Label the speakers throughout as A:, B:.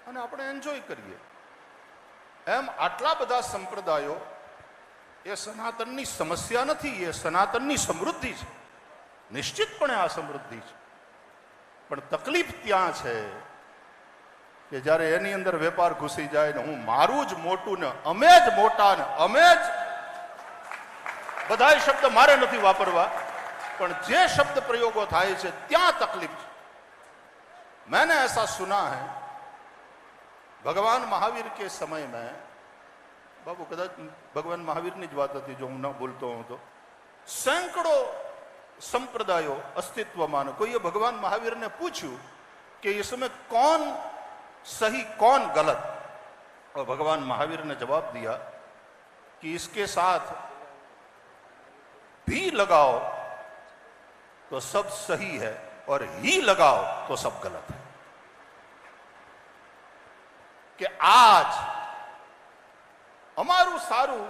A: અને આપણે એન્જોય કરીએ. એમ આટલા બધા સંપ્રદાયો એ સનાતનની સમસ્યા નથી, એ સનાતનની સમૃદ્ધિ છે. નિશ્ચિતપણે આ સમૃદ્ધિ છે. પણ તકલીફ ત્યાં છે કે જ્યારે એની અંદર વેપાર ઘૂસી જાય ને હું મારું જ મોટું ને અમે જ મોટા ને અમે જ, બધા શબ્દ મારે નથી વાપરવા, પણ જે શબ્દ પ્રયોગો થાય છે ત્યાં તકલીફ છે. मैंने ऐसा सुना है भगवान महावीर के समय में, बाबू कदाच भगवान महावीરની જ વાત હતી જો હું ન બોલતો હું તો, સેંકડો સંપ્રદાયો અસ્તિત્વમાં. કોઈએ ભગવાન મહાવીરને પૂછ્યું કે इसमें कौन सही कौन गलत, और भगवान महावीर ने जवाब दिया कि इसके साथ भी लगाओ तो सब सही है और ही लगाओ तो सब गलत है. કે આજ અમારું સારું,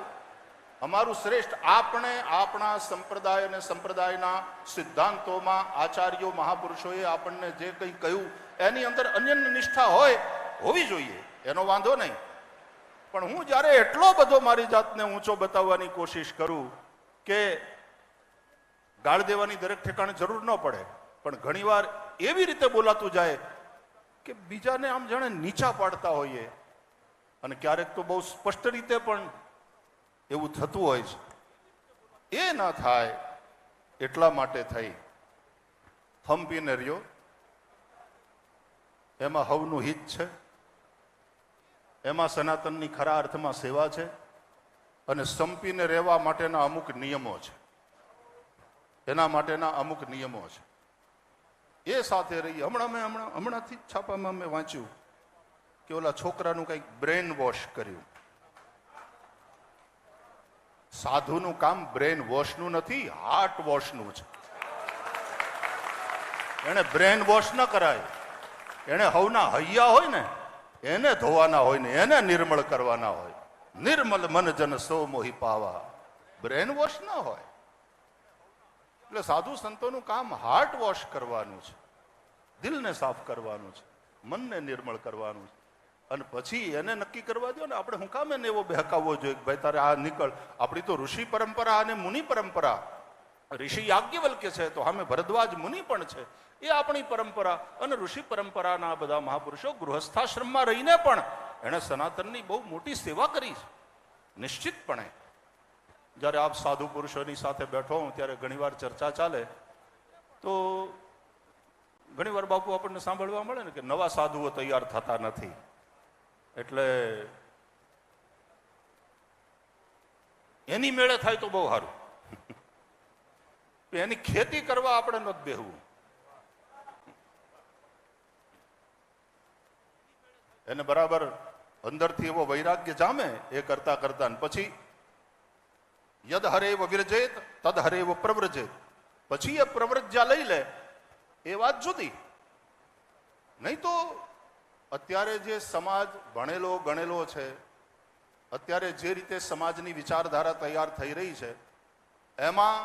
A: અમારું શ્રેષ્ઠ, આપણે આપણા સંપ્રદાય અને સંપ્રદાયના સિદ્ધાંતોમાં આચાર્યો મહાપુરુષોએ આપણને જે કંઈ કહ્યું એની અંદર અન્ય નિષ્ઠા હોવી જોઈએ, એનો વાંધો નહીં. પણ હું જ્યારે એટલો બધો મારી જાતને ઊંચો બતાવવાની કોશિશ કરું કે ગાળ દેવાની દરેક ઠેકાણે જરૂર ન પડે, પણ ઘણીવાર એવી રીતે બોલાતું જાય કે બીજાને આમ જાણે નીચા પાડતા હોઈએ, અને ક્યારેક તો બહુ સ્પષ્ટ રીતે પણ એવું થતું હોય છે. એ ન થાય એટલા માટે થઈ હંપીને રહ્યો, એમાં હવનું હિત છે, એમાં સનાતનની ખરા અર્થમાં સેવા છે, અને સંપીને રહેવા માટેના અમુક નિયમો છે, એના માટેના અમુક નિયમો છે. એ સાથે રહી. હમણાંથી છાપામાં મેં વાંચ્યું કે ઓલા છોકરાનું કંઈક બ્રેન વોશ કર્યું. સાધુનું કામ બ્રેન વોશનું નથી, હાર્ટ વોશનું છે. એને બ્રેન વોશ ન કરાય, એને હવના હૈયા હોય ને એને ધોવાના હોય ને એને નિર્મળ કરવાના હોય. નિર્મલ મન જન સો મોહી પાવા, બ્રેન વોશ ન હોય. એટલે સાધુ સંતોનું કામ હાર્ટ વોશ કરવાનું છે, દિલને સાફ કરવાનું છે, મનને નિર્મળ કરવાનું છે. અને પછી એને નક્કી કરવા દો ને આપણે હું કામ એને એવો બહેકાવવો જોઈએ કે ભાઈ તારે આ નીકળ. આપણી તો ઋષિ પરંપરા અને મુનિ પરંપરા, ઋષિ યાજ્ઞવલ્ક્ય છે તો સામે ભરદ્વાજ મુનિ પણ છે, એ આપણી પરંપરા. અને ઋષિ પરંપરાના બધા મહાપુરુષો ગૃહસ્થાશ્રમમાં રહીને પણ એણે સનાતનની બહુ મોટી સેવા કરી છે. નિશ્ચિતપણે જ્યારે આપ સાધુ પુરુષોની સાથે બેઠો હું ત્યારે ઘણીવાર ચર્ચા ચાલે તો ઘણીવાર બાપુ આપણને સાંભળવા મળે ને કે નવા સાધુઓ તૈયાર થતા નથી, એટલે એની મેળે થાય તો બહુ સારું. એની ખેતી કરવા આપણે નથી બેહવું. એને બરાબર અંદરથી એવો વૈરાગ્ય જામે એ કરતા કરતા, પછી યદ હરેવ વિરજેત તદ હરેવ પ્રવ્રજેત, પછી એ પ્રવ્રજ્યા લઈ લે એ વાત જુદી. નહીં તો અત્યારે જે સમાજ ભણેલો ગણેલો છે, અત્યારે જે રીતે સમાજની વિચારધારા તૈયાર થઈ રહી છે, એમાં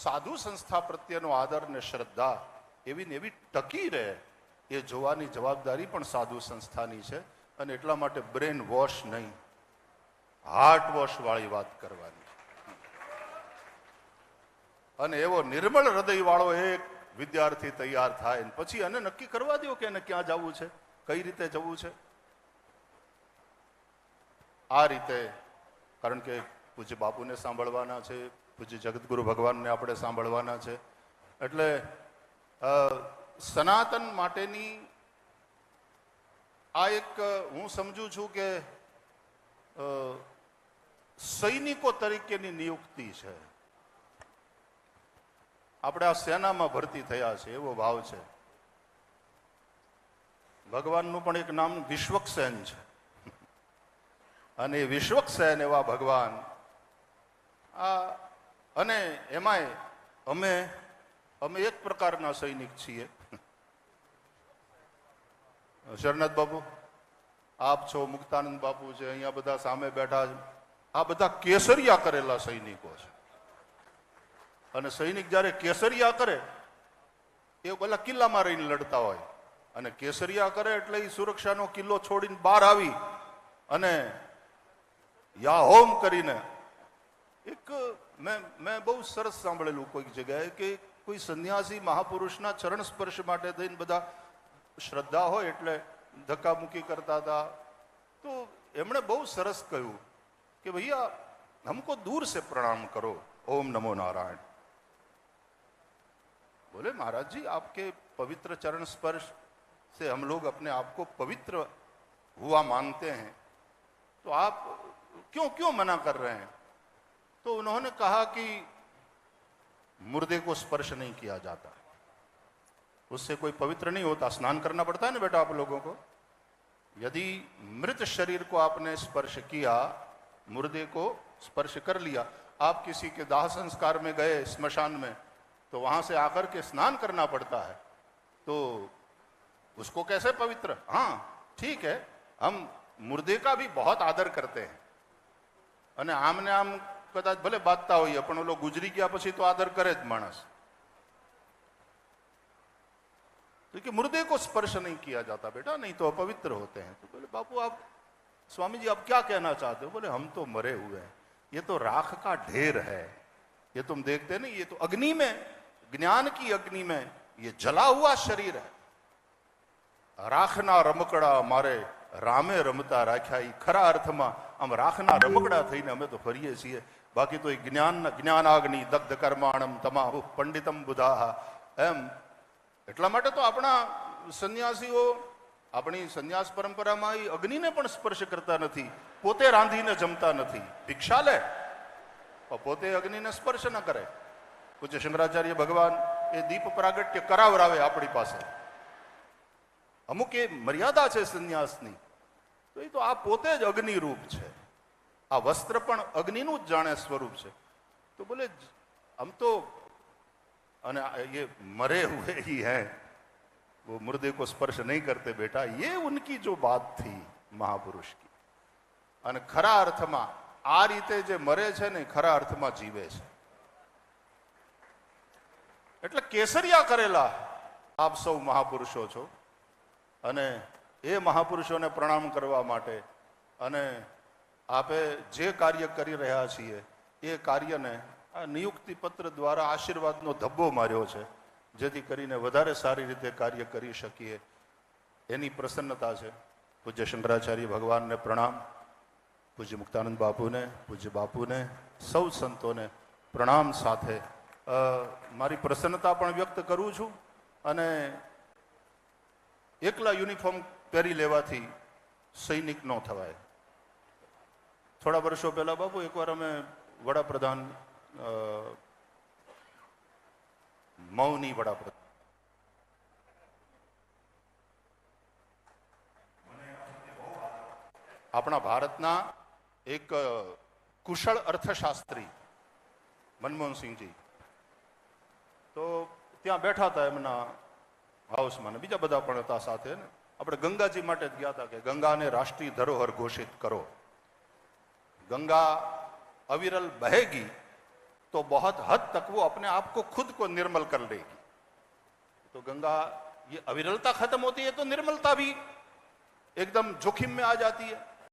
A: સાધુ સંસ્થા પ્રત્યેનો આદર ને શ્રદ્ધા એવી ને એવી ટકી રહે એ જોવાની જવાબદારી પણ સાધુ સંસ્થાની છે. અને એટલા માટે બ્રેન વોશ નહીં, હાર્ટ વોશ વાળી વાત કરવાની. અને એવો નિર્મળ હૃદય વાળો એક વિદ્યાર્થી તૈયાર થાય ને પછી એને નક્કી કરવા દો કે એને ક્યાં જવું છે, કઈ રીતે જવું છે. આ રીતે, કારણ કે પૂજ્ય બાપુને સાંભળવાના છે, પૂજ્ય જગતગુરુ ભગવાનને આપણે સાંભળવાના છે, એટલે સનાતન માટેની આ એક હું સમજુ છું કે સૈનિકો તરીકેની નિયુક્તિ છે. આપણે આ સેનામાં ભરતી થયા છે એવો ભાવ છે. ભગવાનનું પણ એક નામ વિશ્વક્સેન છે, અને એ વિશ્વક્સેન એવા ભગવાન અને એમાંય અમે એક પ્રકારના સૈનિક છીએ. શરણાથ બાપુ આપ છો, મુક્તાનંદ બાપુ છે, અહીંયા બધા સામે બેઠા છે, આ બધા કેસરિયા કરેલા સૈનિકો છે. અને સૈનિક જ્યારે કેસરિયા કરે એ પેલા કિલ્લામાં રહીને લડતા હોય, અને કેસરિયા કરે એટલે એ સુરક્ષાનો કિલ્લો છોડીને બહાર આવી અને યા હોમ કરીને એક મેં બહુ સરસ સાંભળેલું કોઈક જગ્યાએ કે કોઈ સંન્યાસી મહાપુરુષના ચરણ સ્પર્શ માટે થઈને બધા શ્રદ્ધા હોય એટલે ધક્કામુક્કી કરતા હતા. તો એમણે બહુ સરસ કહ્યું कि भैया हमको दूर से प्रणाम करो, ओम नमो नारायण. बोले महाराज जी आपके पवित्र चरण स्पर्श से हम लोग अपने आप को पवित्र हुआ मानते हैं, तो आप क्यों क्यों मना कर रहे हैं? तो उन्होंने कहा कि मुर्दे को स्पर्श नहीं किया जाता, उससे कोई पवित्र नहीं होता. स्नान करना पड़ता है ना बेटा आप लोगों को. यदि मृत शरीर को आपने स्पर्श किया, मुर्दे को स्पर्श कर लिया, आप किसी के दाह संस्कार में गए स्मशान में, तो वहां से आकर के स्नान करना पड़ता है, तो उसको कैसे पवित्र? हाँ ठीक है, हम मुर्दे का भी बहुत आदर करते हैं અને આમને આમ કદાચ ભલે બાંધતા હોઈએ પણ ઓલો ગુજરી ગયા પછી તો આદર કરે જ માણસ. तो कि मुर्दे को स्पर्श नहीं किया जाता बेटा, नहीं तो अपवित्र होते हैं. तो बोले बापू आप स्वामी जी आप क्या कहना चाहते हो? बोले हम तो मरे हुए हैं, ये तो राख का ढेर है, ये तुम देखते नहीं, ये तो अग्नि में, ज्ञान की अग्नि में ये जला हुआ शरीर है. राखना रमकड़ा मारे रामे रमता राख्या. खरा अर्थમાં આમ રાખના રમકડા થઈને અમે તો ફરીએ છીએ, બાકી તો એ જ્ઞાનાગ્નિ દગ્ધ કર્માણમ તમાહુ પંડિતમ બુધાહ. એમ એટલા માટે તો આપણા સંન્યાસીઓ આપણી સંન્યાસ પરંપરામાં એ અગ્નિને પણ સ્પર્શ કરતા નથી, પોતે રાંધીને જમતા નથી, ભિક્ષા લે પણ પોતે અગ્નિને સ્પર્શ ન કરે. પૂજ્ય શંકરાચાર્ય ભગવાન એ દીપ પ્રાગટ્ય કરાવરાવે આપણી પાસે. અમુક એ મર્યાદા છે સંન્યાસની, તો એ તો આ પોતે જ અગ્નિ રૂપ છે. આ વસ્ત્ર પણ અગ્નિનું જ જાણે સ્વરૂપ છે. તો બોલે हम तो અને ये मरे हुए ही हैं, वो मुर्दे को स्पर्श नहीं करते बेटा. ये उनकी जो बात थी महापुरुष की. અને ખરા અર્થમાં આ રીતે જે મરે છે ને ખરા અર્થમાં જીવે છે. એટલે કેસરિયા કરેલા આપ સૌ મહાપુરુષો છો, અને એ મહાપુરુષોને પ્રણામ કરવા માટે અને આપે જે કાર્ય કરી રહ્યા છીએ એ કાર્યને આ નિયુક્તિ પત્ર દ્વારા આશીર્વાદનો ધબ્બો માર્યો છે, જેથી કરીને વધારે સારી રીતે કાર્ય કરી શકીએ એની પ્રસન્નતા છે. પૂજ્ય શંકરાચાર્ય ભગવાનને પ્રણામ, પૂજ્ય મુક્તાનંદ બાપુને, પૂજ્ય બાપુને, સૌ સંતોને પ્રણામ સાથે મારી પ્રસન્નતા પણ વ્યક્ત કરું છું. અને એકલા યુનિફોર્મ પહેરી લેવાથી સૈનિક ન થવાય. થોડા વર્ષો પહેલા બાપુ એકવાર અમે વડાપ્રધાન મૌની વડાપ્રધાન આપણા ભારતના એક કુશળ અર્થશાસ્ત્રી મનમોહનસિંહજી તો ત્યાં બેઠા હતા એમના હાઉસમાં, ને બીજા બધા પણ હતા સાથે. ને આપણે ગંગાજી માટે જ ગયા હતા કે ગંગાને રાષ્ટ્રીય ધરોહર ઘોષિત કરો. गंगा अविरल बहेगी तो बहुत हद तक वो अपने आप को खुद को निर्मल कर लेगी. तो गंगा ये अविरलता खत्म होती है तो निर्मलता भी एकदम जोखिम में आ जाती है.